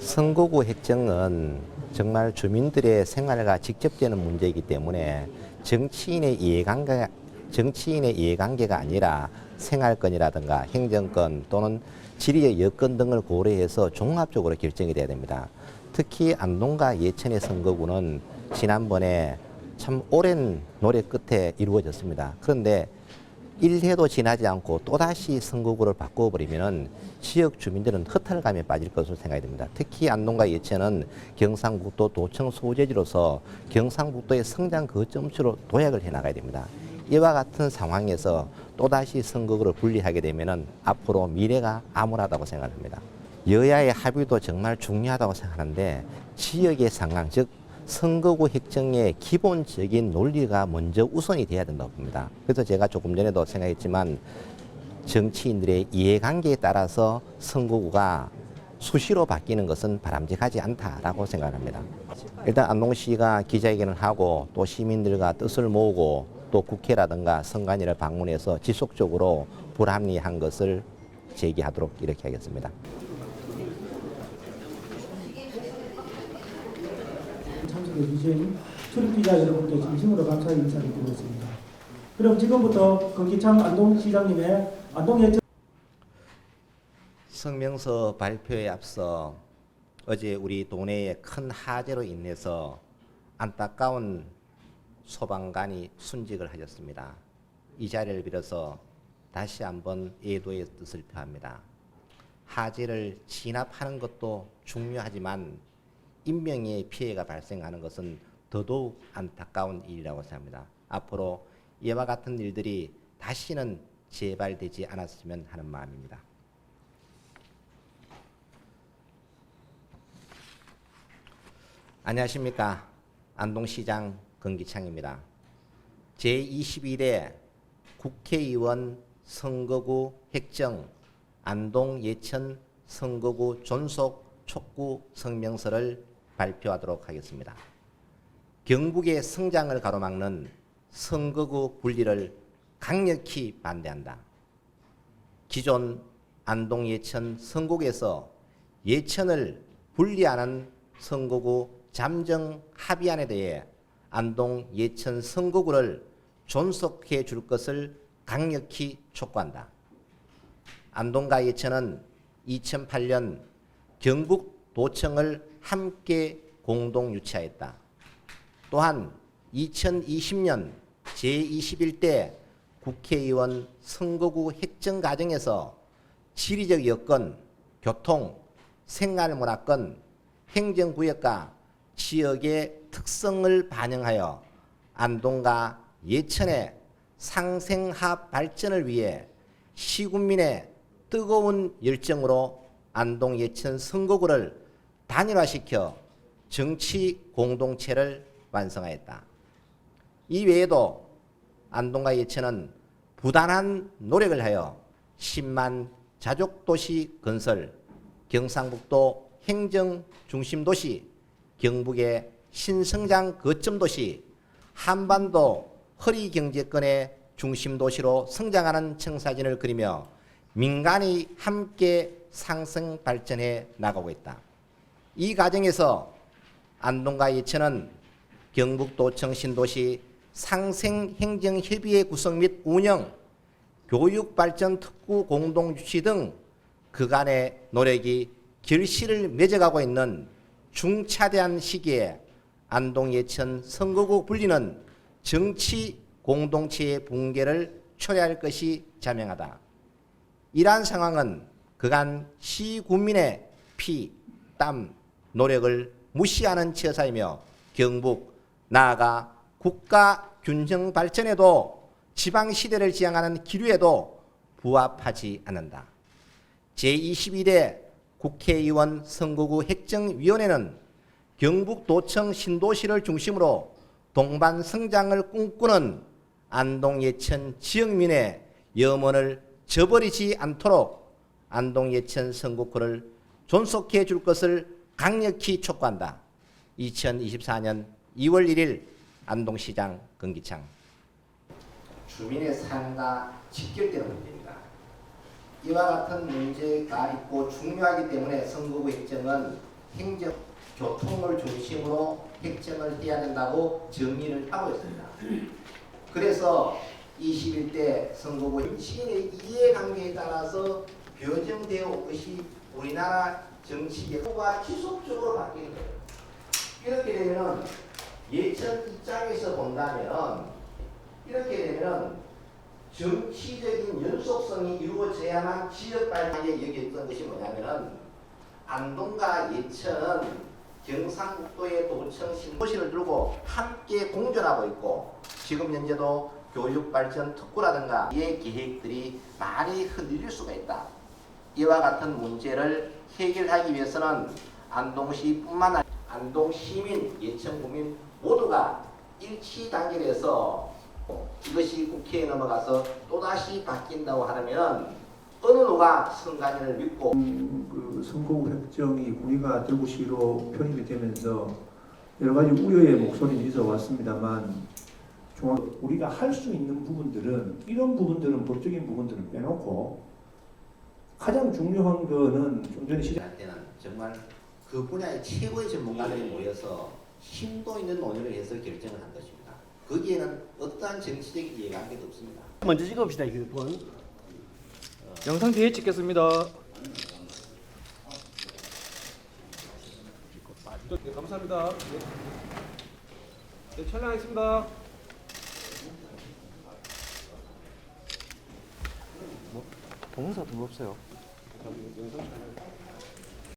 선거구 획정은 정말 주민들의 생활과 직접되는 문제이기 때문에 정치인의 이해관계가 아니라 생활권이라든가 행정권 또는 지리의 여건 등을 고려해서 종합적으로 결정이 돼야 됩니다. 특히 안동과 예천의 선거구는 지난번에 참 오랜 노력 끝에 이루어졌습니다. 그런데 1회도 지나지 않고 또다시 선거구를 바꿔버리면 지역 주민들은 허탈감에 빠질 것으로 생각이 됩니다. 특히 안동과 예천은 경상북도 도청 소재지로서 경상북도의 성장 거점지로 도약을 해나가야 됩니다. 이와 같은 상황에서 또다시 선거구를 분리하게 되면 앞으로 미래가 암울하다고 생각합니다. 여야의 합의도 정말 중요하다고 생각하는데 지역의 상황, 즉 선거구 획정의 기본적인 논리가 먼저 우선이 돼야 된다고 봅니다. 그래서 제가 조금 전에도 생각했지만 정치인들의 이해관계에 따라서 선거구가 수시로 바뀌는 것은 바람직하지 않다라고 생각합니다. 일단 안동시가 기자회견을 하고 또 시민들과 뜻을 모으고 또 국회라든가 선관위를 방문해서 지속적으로 불합리한 것을 제기하도록 이렇게 하겠습니다. 참석해 주신 출입기자 여러분께 진심으로 감사의 인사를 드리고 있습니다. 그럼 지금부터 건기창 안동시장님의 안동예천 성명서 발표에 앞서 어제 우리 동네에 큰 화재로 인해서 안타까운 소방관이 순직을 하셨습니다. 이 자리를 빌어서 다시 한번 애도의 뜻을 표합니다. 화재를 진압하는 것도 중요하지만 인명의 피해가 발생하는 것은 더더욱 안타까운 일이라고 생각합니다. 앞으로 이와 같은 일들이 다시는 재발되지 않았으면 하는 마음입니다. 안녕하십니까. 안동시장 건기창입니다. 제21회 국회의원 선거구 획정 안동 예천 선거구 존속 촉구 성명서를 발표하도록 하겠습니다. 경북의 성장을 가로막는 선거구 분리를 강력히 반대한다. 기존 안동 예천 선거구에서 예천을 분리하는 선거구 잠정 합의안에 대해 안동 예천 선거구를 존속해 줄 것을 강력히 촉구한다. 안동과 예천은 2008년 경북도청을 함께 공동 유치하였다. 또한 2020년 제21대 국회의원 선거구 획정 과정에서 지리적 여건, 교통, 생활문화권, 행정구역과 지역의 특성을 반영하여 안동과 예천의 상생합 발전을 위해 시군민의 뜨거운 열정으로 안동 예천 선거구를 단일화시켜 정치 공동체를 완성하였다. 이 외에도 안동과 예천은 부단한 노력을 하여 10만 자족도시 건설, 경상북도 행정중심도시, 경북의 신성장 거점도시, 한반도 허리경제권의 중심도시로 성장하는 청사진을 그리며 민간이 함께 상승 발전해 나가고 있다. 이 과정에서 안동과 예천은 경북도청 신도시 상생행정협의회 구성 및 운영, 교육발전 특구 공동주치 등 그간의 노력이 결실을 맺어가고 있는 중차대한 시기에 안동 예천 선거구 분리는 정치 공동체의 붕괴를 초래할 것이 자명하다. 이러한 상황은 그간 시군민의 피, 땀, 노력을 무시하는 처사이며 경북, 나아가 국가 균형 발전에도 지방시대를 지향하는 기류에도 부합하지 않는다. 제21대 국회의원 선거구 획정위원회는 경북도청 신도시를 중심으로 동반 성장을 꿈꾸는 안동 예천 지역민의 염원을 저버리지 않도록 안동 예천 선거구를 존속해 줄 것을 강력히 촉구한다. 2024년 2월 1일 안동시장 건기창. 주민의 삶과 직결되는 문제입니다. 이와 같은 문제가 있고 중요하기 때문에 선거구 획정은 행정, 교통을 중심으로 획정을 해야 된다고 정의를 하고 있습니다. 그래서 21대 선거구 정치인의 이해관계에 따라서 변경되어 올 것이 우리나라 정치가 지속적으로 바뀌는 거예요. 이렇게 되면 예천 입장에서 본다면 이렇게 되면 정치적인 연속성이 이루어져야만 지역 발전에 여겼던 것이 뭐냐면은 안동과 예천 경상북도의 도청 신도시를 두고 함께 공존하고 있고 지금 현재도 교육발전 특구라든가 이의 계획들이 많이 흔들릴 수가 있다. 이와 같은 문제를 해결하기 위해서는 안동시뿐만 아니라 안동 시민, 예천 구민 모두가 일치 단결해서 이것이 국회에 넘어가서 또다시 바뀐다고 하면 어느 누가 선관위를 믿고 그 선거구 획정이 우리가 대구시로 편입이 되면서 여러 가지 우려의 목소리는 있어 왔습니다만 우리가 할 수 있는 부분들은 이런 부분들은 법적인 부분들은 빼놓고 가장 중요한 거는 좀 전에 할 때는 정말 그 분야의 최고의 전문가들이 모여서 심도 있는 논의를 해서 결정을 한 것입니다. 거기에는 어떠한 정치적인 이해관계도 없습니다. 먼저 찍어봅시다. 그 번. 영상 뒤에 찍겠습니다. 네, 감사합니다. 네, 촬영하겠습니다. 동영상 등 없어요. 영상 촬영.